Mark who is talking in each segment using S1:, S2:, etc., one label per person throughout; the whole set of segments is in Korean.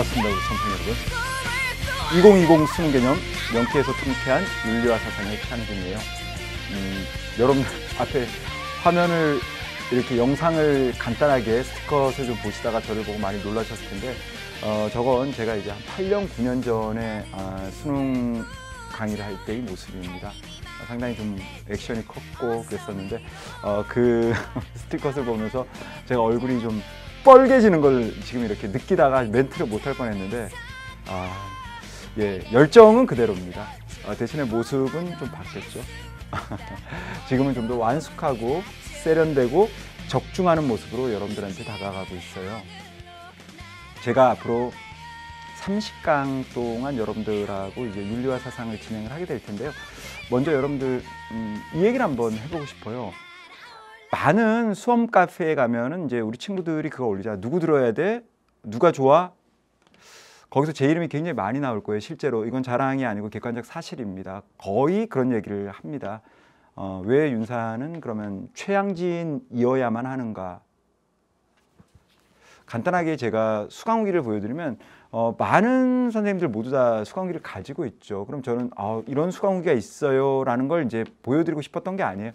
S1: 반갑습니다, 우리 선생님 여러분. 2020 수능 개념 명쾌해서 통쾌한 윤리와 사상의 최한준이에요. 여러분 앞에 화면을 이렇게 영상을 간단하게 스티커를 좀 보시다가 저를 보고 많이 놀라셨을 텐데 저건 제가 이제 한 8년, 9년 전에 수능 강의를 할 때의 모습입니다. 상당히 좀 액션이 컸고 그랬었는데 그 스티커를 보면서 제가 얼굴이 좀 뻘개지는 걸 지금 이렇게 느끼다가 멘트를 못할 뻔했는데 예, 열정은 그대로입니다. 대신에 모습은 좀 바뀌었죠. 지금은 좀 더 완숙하고 세련되고 적중하는 모습으로 여러분들한테 다가가고 있어요. 제가 앞으로 30강 동안 여러분들하고 이제 윤리와 사상을 진행을 하게 될 텐데요. 먼저 여러분들 이 얘기를 한번 해보고 싶어요. 많은 수험 카페에 가면은 이제 우리 친구들이 그거 올리잖아. 누구 들어야 돼? 누가 좋아? 거기서 제 이름이 굉장히 많이 나올 거예요. 실제로 이건 자랑이 아니고 객관적 사실입니다. 거의 그런 얘기를 합니다. 왜 윤사는 그러면 최양진이어야만 하는가? 간단하게 제가 수강 후기를 보여드리면 많은 선생님들 모두 다 수강 후기를 가지고 있죠. 그럼 저는 이런 수강 후기가 있어요 라는 걸 이제 보여드리고 싶었던 게 아니에요.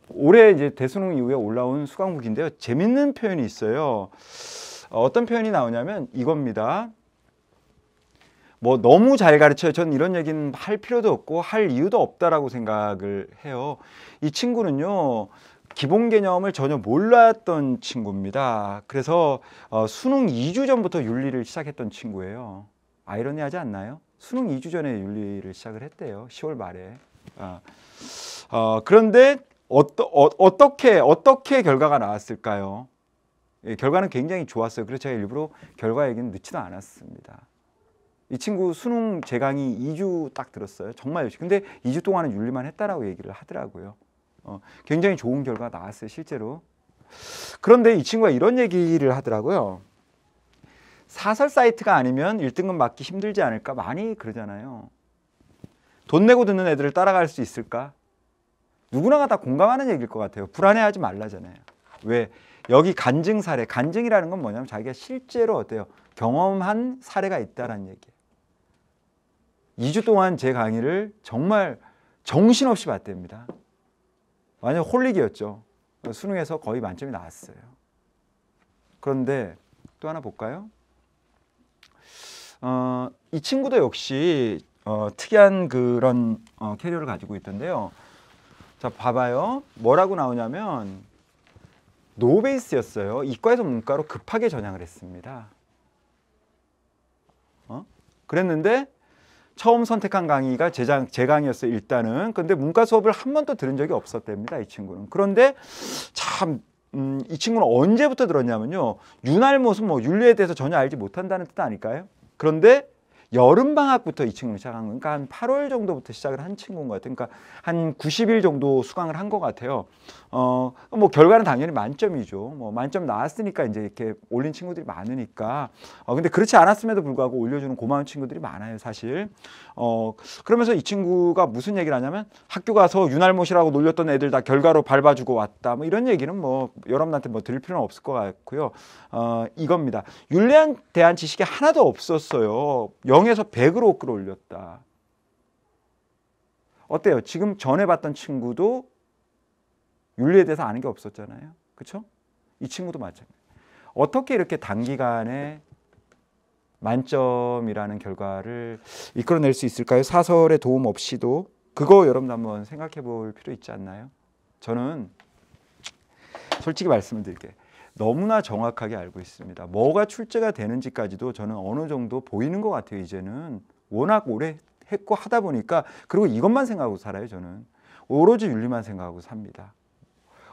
S1: 올해 이제 대수능 이후에 올라온 수강 후기인데요. 재밌는 표현이 있어요. 어떤 표현이 나오냐면 이겁니다. 뭐 너무 잘 가르쳐요. 전 이런 얘기는 할 필요도 없고 할 이유도 없다라고 생각을 해요. 이 친구는요. 기본 개념을 전혀 몰랐던 친구입니다. 그래서 수능 2주 전부터 윤리를 시작했던 친구예요. 아이러니하지 않나요? 수능 2주 전에 윤리를 시작을 했대요. 10월 말에. 그런데 어떻게 결과가 나왔을까요? 예, 결과는 굉장히 좋았어요. 그래서 제가 일부러 결과 얘기는 넣지도 않았습니다. 이 친구 수능 제 강의 2주 딱 들었어요. 정말 열심히. 근데 2주 동안은 윤리만 했다라고 얘기를 하더라고요. 굉장히 좋은 결과가 나왔어요, 실제로. 그런데 이 친구가 이런 얘기를 하더라고요. 사설 사이트가 아니면 1등급 맞기 힘들지 않을까? 많이 그러잖아요. 돈 내고 듣는 애들을 따라갈 수 있을까? 누구나가 다 공감하는 얘기일 것 같아요. 불안해하지 말라잖아요. 왜? 여기 간증 사례, 간증이라는 건 뭐냐면 자기가 실제로 어때요? 경험한 사례가 있다는 얘기예요. 2주 동안 제 강의를 정말 정신없이 봤답니다. 완전 홀릭이었죠. 수능에서 거의 만점이 나왔어요. 그런데 또 하나 볼까요? 이 친구도 역시 특이한 그런 캐리어를 가지고 있던데요. 자, 봐봐요. 뭐라고 나오냐면 노베이스였어요. 이과에서 문과로 급하게 전향을 했습니다. 그랬는데 처음 선택한 강의가 제 강의였어요. 일단은. 근데 문과 수업을 한 번도 들은 적이 없었답니다. 이 친구는. 그런데 참 이 친구는 언제부터 들었냐면요. 윤활못은 뭐 윤리에 대해서 전혀 알지 못한다는 뜻 아닐까요? 그런데 여름방학부터 이 친구는 시작한 거예요. 그러니까 한 8월 정도부터 시작을 한 친구인 것 같아요. 그러니까 한 90일 정도 수강을 한 것 같아요. 뭐 결과는 당연히 만점이죠. 뭐 만점 나왔으니까 이제 이렇게 올린 친구들이 많으니까. 근데 그렇지 않았음에도 불구하고 올려주는 고마운 친구들이 많아요, 사실. 그러면서 이 친구가 무슨 얘기를 하냐면 학교 가서 윤활못이라고 놀렸던 애들 다 결과로 밟아주고 왔다. 뭐 이런 얘기는 뭐 여러분한테 뭐 드릴 필요는 없을 것 같고요. 이겁니다. 윤리에 대한 지식이 하나도 없었어요. 0에서 100으로 끌어올렸다. 어때요? 지금 전에 봤던 친구도 윤리에 대해서 아는 게 없었잖아요. 그렇죠? 이 친구도 마찬가지예요. 어떻게 이렇게 단기간에 만점이라는 결과를 이끌어낼 수 있을까요? 사설의 도움 없이도. 그거 여러분 한번 생각해 볼 필요 있지 않나요? 저는 솔직히 말씀을 드릴게요. 너무나 정확하게 알고 있습니다. 뭐가 출제가 되는지까지도 저는 어느 정도 보이는 것 같아요. 이제는 워낙 오래 했고 하다 보니까. 그리고 이것만 생각하고 살아요. 저는 오로지 윤리만 생각하고 삽니다.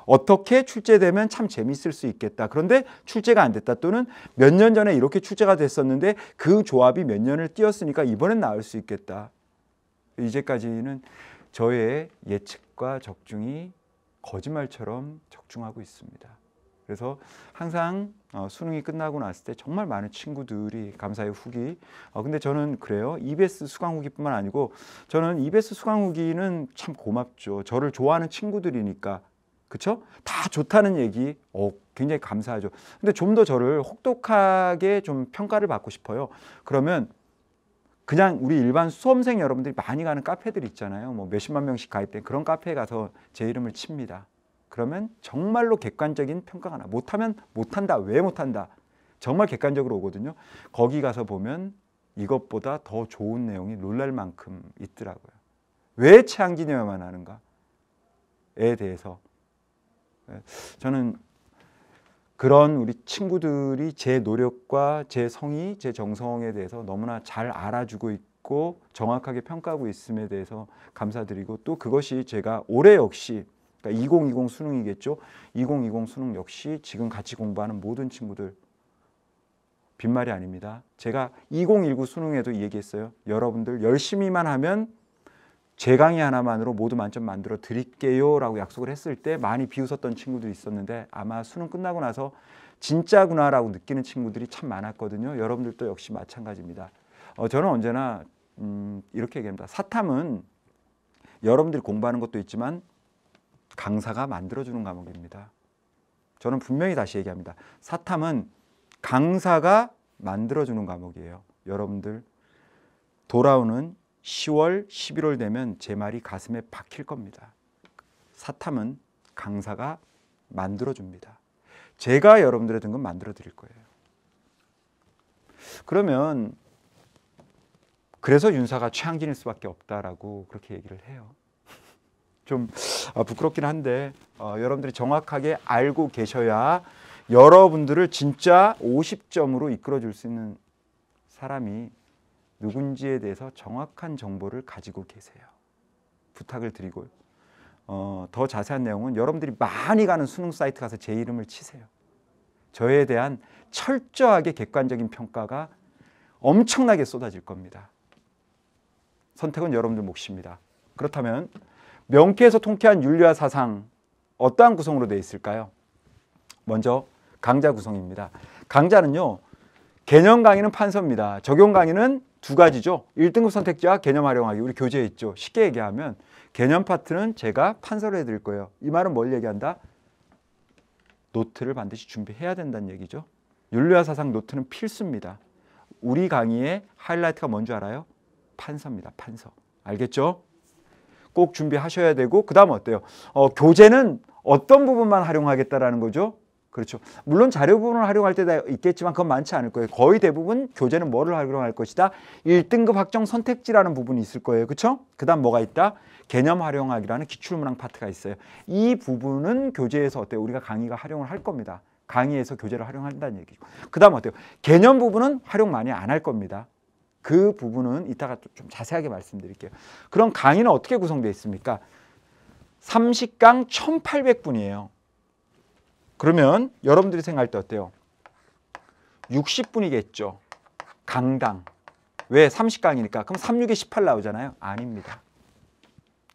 S1: 어떻게 출제되면 참 재밌을 수 있겠다. 그런데 출제가 안 됐다. 또는 몇 년 전에 이렇게 출제가 됐었는데 그 조합이 몇 년을 띄었으니까 이번엔 나올 수 있겠다. 이제까지는 저의 예측과 적중이 거짓말처럼 적중하고 있습니다. 그래서 항상 수능이 끝나고 났을 때 정말 많은 친구들이 감사의 후기. 근데 저는 그래요. EBS 수강 후기뿐만 아니고 저는 EBS 수강 후기는 참 고맙죠. 저를 좋아하는 친구들이니까 그쵸? 다 좋다는 얘기 굉장히 감사하죠. 근데 좀 더 저를 혹독하게 좀 평가를 받고 싶어요. 그러면 그냥 우리 일반 수험생 여러분들이 많이 가는 카페들 있잖아요. 뭐 몇십만 명씩 가입된 그런 카페에 가서 제 이름을 칩니다. 그러면 정말로 객관적인 평가가 나. 못하면 못한다. 왜 못한다. 정말 객관적으로 오거든요. 거기 가서 보면 이것보다 더 좋은 내용이 놀랄 만큼 있더라고요. 왜 최항진이어야만 하는가에 대해서 저는 그런 우리 친구들이 제 노력과 제 성의, 제 정성에 대해서 너무나 잘 알아주고 있고 정확하게 평가하고 있음에 대해서 감사드리고, 또 그것이 제가 올해 역시 그러니까 2020 수능이겠죠. 2020 수능 역시 지금 같이 공부하는 모든 친구들 빈말이 아닙니다. 제가 2019 수능에도 이 얘기했어요. 여러분들 열심히만 하면 제 강의 하나만으로 모두 만점 만들어 드릴게요 라고 약속을 했을 때 많이 비웃었던 친구들이 있었는데, 아마 수능 끝나고 나서 진짜구나 라고 느끼는 친구들이 참 많았거든요. 여러분들도 역시 마찬가지입니다. 저는 언제나 이렇게 얘기합니다. 사탐은 여러분들이 공부하는 것도 있지만 강사가 만들어주는 과목입니다. 저는 분명히 다시 얘기합니다. 사탐은 강사가 만들어주는 과목이에요. 여러분들 돌아오는 10월, 11월 되면 제 말이 가슴에 박힐 겁니다. 사탐은 강사가 만들어줍니다. 제가 여러분들의 등급 만들어 드릴 거예요. 그러면 그래서 윤사가 최항진일 수밖에 없다라고 그렇게 얘기를 해요. 좀 부끄럽긴 한데 여러분들이 정확하게 알고 계셔야 여러분들을 진짜 50점으로 이끌어줄 수 있는 사람이 누군지에 대해서 정확한 정보를 가지고 계세요. 부탁을 드리고요. 더 자세한 내용은 여러분들이 많이 가는 수능 사이트 가서 제 이름을 치세요. 저에 대한 철저하게 객관적인 평가가 엄청나게 쏟아질 겁니다. 선택은 여러분들 몫입니다. 그렇다면 명쾌에서 통쾌한 윤리와 사상 어떠한 구성으로 되어 있을까요? 먼저 강좌 구성입니다. 강좌는요, 개념 강의는 판서입니다. 적용 강의는 두 가지죠. 1등급 선택지와 개념 활용하기. 우리 교재에 있죠. 쉽게 얘기하면 개념 파트는 제가 판서를 해드릴 거예요. 이 말은 뭘 얘기한다? 노트를 반드시 준비해야 된다는 얘기죠. 윤리와 사상 노트는 필수입니다. 우리 강의의 하이라이트가 뭔지 알아요? 판서입니다. 판서. 알겠죠? 꼭 준비하셔야 되고, 그 다음 어때요? 교재는 어떤 부분만 활용하겠다라는 거죠? 그렇죠. 물론 자료 부분을 활용할 때도 있겠지만 그건 많지 않을 거예요. 거의 대부분 교재는 뭐를 활용할 것이다? 1등급 확정 선택지라는 부분이 있을 거예요. 그렇죠? 그 다음 뭐가 있다? 개념 활용하기라는 기출문항 파트가 있어요. 이 부분은 교재에서 어때요? 우리가 강의가 활용을 할 겁니다. 강의에서 교재를 활용한다는 얘기죠. 그 다음 어때요? 개념 부분은 활용 많이 안 할 겁니다. 그 부분은 이따가 좀 자세하게 말씀드릴게요. 그럼 강의는 어떻게 구성되어 있습니까? 30강 1800분이에요. 그러면 여러분들이 생각할 때 어때요? 60분이겠죠. 강당. 왜? 30강이니까. 그럼 36에 18 나오잖아요. 아닙니다.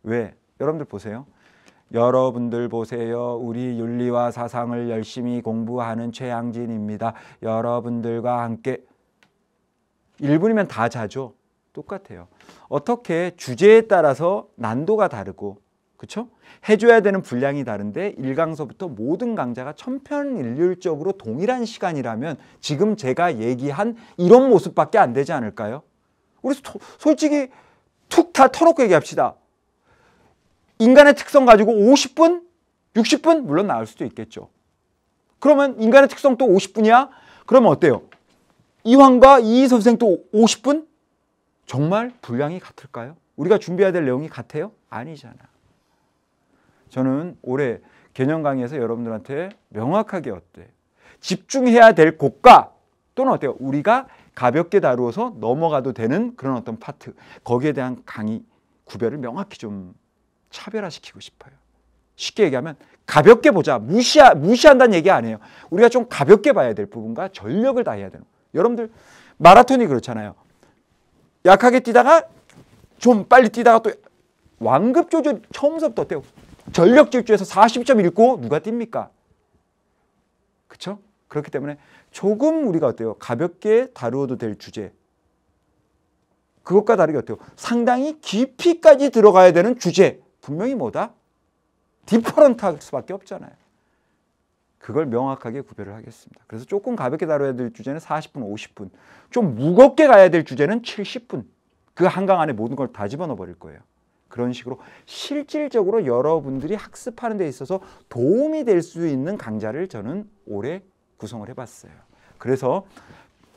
S1: 왜? 여러분들 보세요. 여러분들 보세요. 우리 윤리와 사상을 열심히 공부하는 최항진입니다. 여러분들과 함께 1분이면 다 자죠. 똑같아요. 어떻게 주제에 따라서 난도가 다르고, 그렇죠? 해줘야 되는 분량이 다른데 1강서부터 모든 강좌가 천편일률적으로 동일한 시간이라면 지금 제가 얘기한 이런 모습밖에 안 되지 않을까요? 우리 솔직히 툭 다 터놓고 얘기합시다. 인간의 특성 가지고 50분? 60분? 물론 나올 수도 있겠죠. 그러면 인간의 특성 또 50분이야? 그러면 어때요? 이황과 이희 선생 또 50분? 정말 분량이 같을까요? 우리가 준비해야 될 내용이 같아요? 아니잖아. 저는 올해 개념 강의에서 여러분들한테 명확하게 어때? 집중해야 될 곳과 또는 어때요? 우리가 가볍게 다루어서 넘어가도 되는 그런 어떤 파트, 거기에 대한 강의 구별을 명확히 좀 차별화시키고 싶어요. 쉽게 얘기하면 가볍게 보자. 무시한다는 얘기 아니에요. 우리가 좀 가볍게 봐야 될 부분과 전력을 다해야 되는. 여러분들 마라톤이 그렇잖아요. 약하게 뛰다가 좀 빨리 뛰다가 또 완급 조절 처음부터 어때요? 전력 질주에서 40점 읽고 누가 뜁니까? 그렇죠? 그렇기 때문에 조금 우리가 어때요? 가볍게 다루어도 될 주제. 그것과 다르게 어때요? 상당히 깊이까지 들어가야 되는 주제. 분명히 뭐다? 디퍼런트할 수밖에 없잖아요. 그걸 명확하게 구별을 하겠습니다. 그래서 조금 가볍게 다뤄야 될 주제는 40분, 50분. 좀 무겁게 가야 될 주제는 70분. 그 한강 안에 모든 걸 다 집어넣어 버릴 거예요. 그런 식으로 실질적으로 여러분들이 학습하는 데 있어서 도움이 될 수 있는 강좌를 저는 올해 구성을 해봤어요. 그래서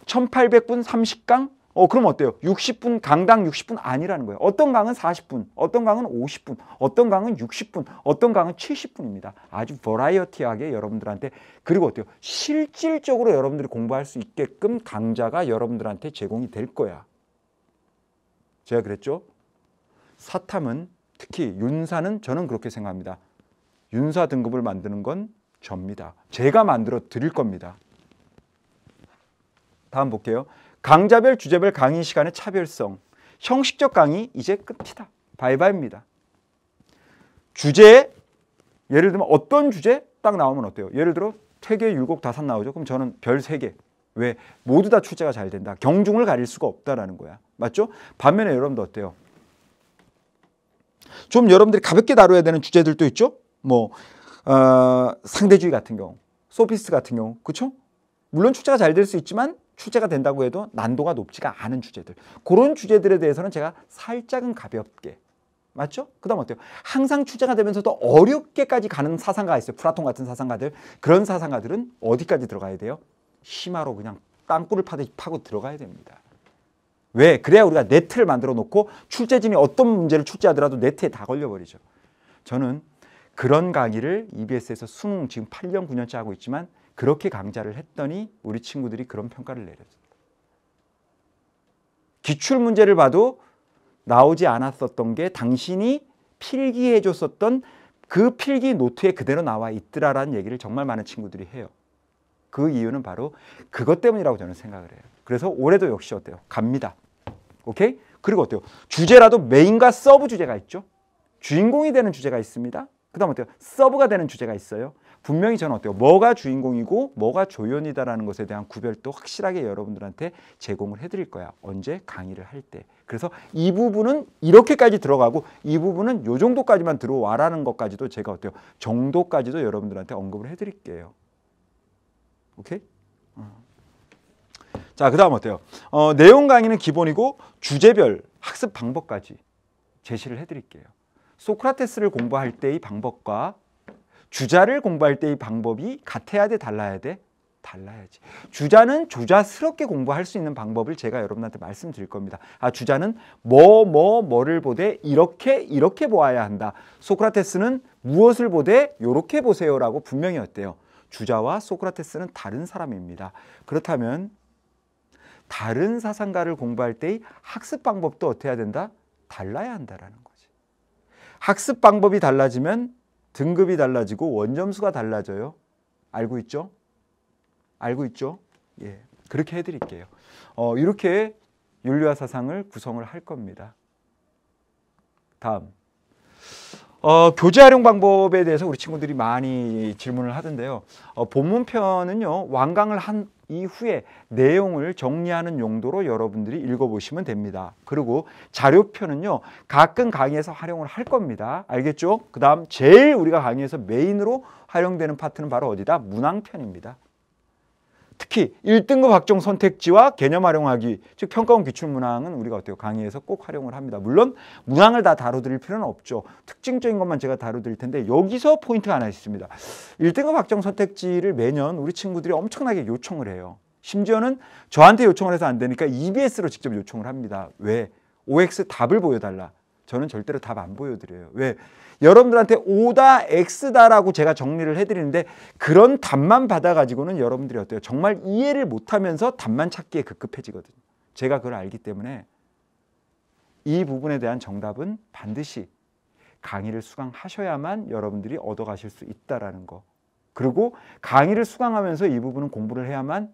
S1: 1800분 30강? 그럼 어때요? 60분, 강당 60분 아니라는 거예요. 어떤 강은 40분, 어떤 강은 50분, 어떤 강은 60분, 어떤 강은 70분입니다. 아주 버라이어티하게 여러분들한테, 그리고 어때요? 실질적으로 여러분들이 공부할 수 있게끔 강좌가 여러분들한테 제공이 될 거야. 제가 그랬죠? 사탐은, 특히 윤사는 저는 그렇게 생각합니다. 윤사 등급을 만드는 건 접니다. 제가 만들어 드릴 겁니다. 다음 볼게요. 강좌별, 주제별 강의 시간의 차별성. 형식적 강의 이제 끝이다. 바이바이입니다. 주제, 예를 들면 어떤 주제 딱 나오면 어때요? 예를 들어 퇴계, 율곡, 다산 나오죠. 그럼 저는 별 3개. 왜? 모두 다 출제가 잘 된다. 경중을 가릴 수가 없다라는 거야. 맞죠? 반면에 여러분도 어때요? 좀 여러분들이 가볍게 다뤄야 되는 주제들도 있죠. 상대주의 같은 경우, 소피스트 같은 경우, 그렇죠? 물론 출제가 잘 될 수 있지만 출제가 된다고 해도 난도가 높지가 않은 주제들. 그런 주제들에 대해서는 제가 살짝은 가볍게. 맞죠? 그 다음 어때요? 항상 출제가 되면서도 어렵게까지 가는 사상가가 있어요. 플라톤 같은 사상가들. 그런 사상가들은 어디까지 들어가야 돼요? 심화로 그냥 땅굴을 파듯이 파고 들어가야 됩니다. 왜? 그래야 우리가 네트를 만들어 놓고 출제진이 어떤 문제를 출제하더라도 네트에 다 걸려버리죠. 저는 그런 강의를 EBS에서 수능 지금 8년, 9년째 하고 있지만 그렇게 강좌를 했더니 우리 친구들이 그런 평가를 내렸습니다. 기출문제를 봐도 나오지 않았었던 게 당신이 필기해 줬었던 그 필기 노트에 그대로 나와 있더라라는 얘기를 정말 많은 친구들이 해요. 그 이유는 바로 그것 때문이라고 저는 생각을 해요. 그래서 올해도 역시 어때요? 갑니다. 오케이? 그리고 어때요? 주제라도 메인과 서브 주제가 있죠. 주인공이 되는 주제가 있습니다. 그 다음 어때요? 서브가 되는 주제가 있어요. 분명히 저는 어때요? 뭐가 주인공이고 뭐가 조연이다라는 것에 대한 구별도 확실하게 여러분들한테 제공을 해드릴 거야. 언제? 강의를 할 때. 그래서 이 부분은 이렇게까지 들어가고 이 부분은 이 정도까지만 들어와라는 것까지도 제가 어때요? 정도까지도 여러분들한테 언급을 해드릴게요. 오케이? 자, 그 다음 어때요? 내용 강의는 기본이고 주제별 학습 방법까지 제시를 해드릴게요. 소크라테스를 공부할 때의 방법과 주자를 공부할 때의 방법이 같아야 돼, 달라야 돼? 달라야지. 주자는 조자스럽게 공부할 수 있는 방법을 제가 여러분한테 말씀드릴 겁니다. 주자는 뭐를 보되 이렇게 보아야 한다. 소크라테스는 무엇을 보되 이렇게 보세요라고 분명히 어때요? 주자와 소크라테스는 다른 사람입니다. 그렇다면 다른 사상가를 공부할 때의 학습 방법도 어떻게 해야 된다? 달라야 한다라는 거지. 학습 방법이 달라지면 등급이 달라지고 원점수가 달라져요. 알고 있죠? 알고 있죠? 예, 그렇게 해드릴게요. 이렇게 윤리와 사상을 구성을 할 겁니다. 다음. 교재 활용 방법에 대해서 우리 친구들이 많이 질문을 하던데요. 본문편은요, 완강을 한 이후에 내용을 정리하는 용도로 여러분들이 읽어보시면 됩니다. 그리고 자료편은요, 가끔 강의에서 활용을 할 겁니다. 알겠죠? 그 다음 제일 우리가 강의에서 메인으로 활용되는 파트는 바로 어디다? 문항편입니다. 특히 1등급 학종 선택지와 개념 활용하기, 즉 평가원 기출문항은 우리가 어때요? 강의에서 꼭 활용을 합니다. 물론 문항을 다 다뤄드릴 필요는 없죠. 특징적인 것만 제가 다뤄드릴 텐데 여기서 포인트가 하나 있습니다. 1등급 학종 선택지를 매년 우리 친구들이 엄청나게 요청을 해요. 심지어는 저한테 요청을 해서 안 되니까 EBS로 직접 요청을 합니다. 왜? OX 답을 보여달라. 저는 절대로 답 안 보여드려요. 왜? 여러분들한테 O다, X다라고 제가 정리를 해드리는데 그런 답만 받아가지고는 여러분들이 어때요? 정말 이해를 못하면서 답만 찾기에 급급해지거든요. 제가 그걸 알기 때문에 이 부분에 대한 정답은 반드시 강의를 수강하셔야만 여러분들이 얻어가실 수 있다라는 거. 그리고 강의를 수강하면서 이 부분은 공부를 해야만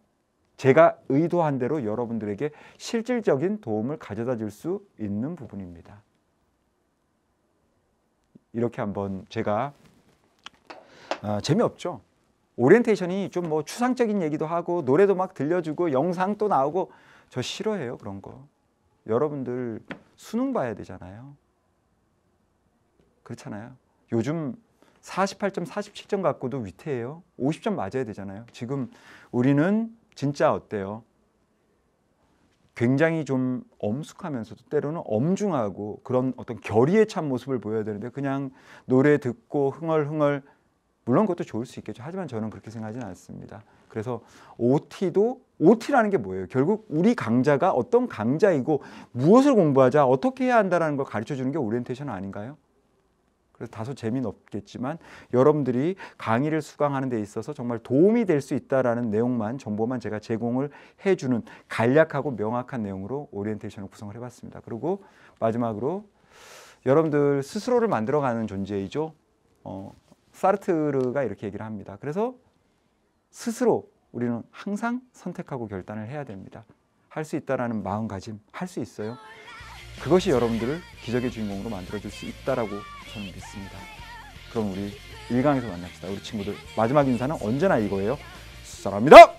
S1: 제가 의도한 대로 여러분들에게 실질적인 도움을 가져다 줄 수 있는 부분입니다. 이렇게 한번 제가 재미없죠? 오리엔테이션이 좀 뭐 추상적인 얘기도 하고 노래도 막 들려주고 영상 또 나오고 저 싫어해요, 그런 거. 여러분들 수능 봐야 되잖아요. 그렇잖아요. 요즘 48점, 47점 갖고도 위태해요. 50점 맞아야 되잖아요. 지금 우리는 진짜 어때요? 굉장히 좀 엄숙하면서도 때로는 엄중하고 그런 어떤 결의에 찬 모습을 보여야 되는데 그냥 노래 듣고 흥얼흥얼, 물론 그것도 좋을 수 있겠죠. 하지만 저는 그렇게 생각하지는 않습니다. 그래서 OT라는 게 뭐예요? 결국 우리 강자가 어떤 강자이고 무엇을 공부하자, 어떻게 해야 한다는 걸 가르쳐 주는 게 오리엔테이션 아닌가요? 그래서 다소 재미는 없겠지만 여러분들이 강의를 수강하는 데 있어서 정말 도움이 될 수 있다라는 내용만, 정보만 제가 제공을 해주는 간략하고 명확한 내용으로 오리엔테이션을 구성을 해봤습니다. 그리고 마지막으로 여러분들 스스로를 만들어가는 존재이죠. 사르트르가 이렇게 얘기를 합니다. 그래서 스스로 우리는 항상 선택하고 결단을 해야 됩니다. 할 수 있다라는 마음가짐, 할 수 있어요. 그것이 여러분들을 기적의 주인공으로 만들어줄 수 있다라고 저는 믿습니다. 그럼 우리 1강에서 만납시다. 우리 친구들, 마지막 인사는 언제나 이거예요. 사랑합니다.